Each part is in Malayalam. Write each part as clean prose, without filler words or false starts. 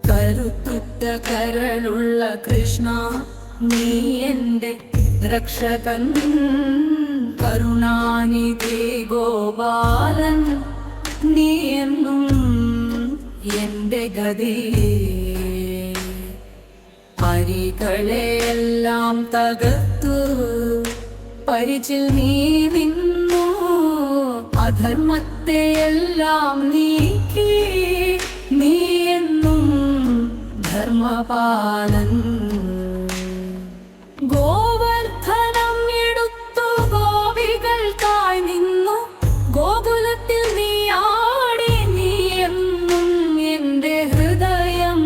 കരുത്തുറ്റ കരളുള്ള കൃഷ്ണ, നീ എൻ്റെ രക്ഷകൻ. കരുണാനിധി ഗോപാലൻ, നീ എന്നും എൻ്റെ ഗതി. പരികളെയെല്ലാം തകർത്തു പരിചിൽ നീ നിന്നു. അധർമ്മത്തെയെല്ലാം നീക്കി നീ എന്നും ധർമ്മപാലൻ. ഗോവർദ്ധനം എടുത്തു ഗോപികൾക്കായി നിന്നു. ഗോകുലത്തിൽ നീ ആടി, നീ എന്നും എൻ്റെ ഹൃദയം.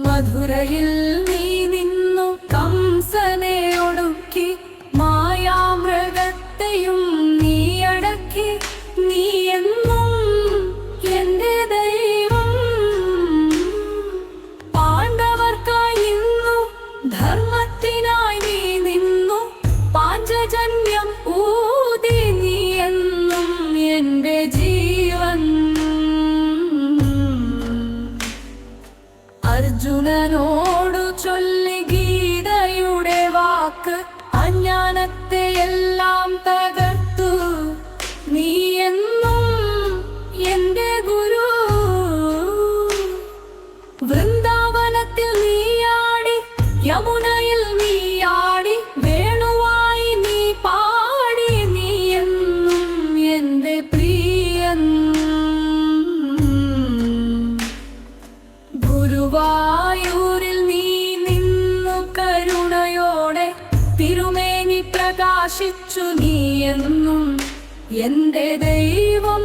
മധുരയിൽ നീ നിന്നു കംസനെ ഒടുക്കി. മായാമൃഗത്തെയും നീ അടക്കി. നീ എന്നും എൻ്റെ ദൈവം. പാണ്ഡവർക്കായി നിന്നു, ധർമ്മത്തിനായി നീ നിന്നു. പാഞ്ചജന്യം ഊതി, നീ എന്നും എൻ്റെ ജീവൻ. അർജുനനോടു ചൊല്ലി ഗീതയുടെ വാക്ക്. അജ്ഞാനത്തെയെല്ലാം തകർത്തു, നീ എന്നും എൻ്റെ ഗുരു. വൃന്ദാവനത്തിൽ നീയാടി, യമുനയിൽ നീയാടി. വേണുവായി നീ പാടി, നീ എന്നും എൻ്റെ പ്രിയൻ. ഗുരുവായൂരിൽ നീ നിന്നു കരുണയോടെ. തിരുമേനി പ്രകാശിച്ചു, നീ എന്നും എൻ്റെ ദൈവം.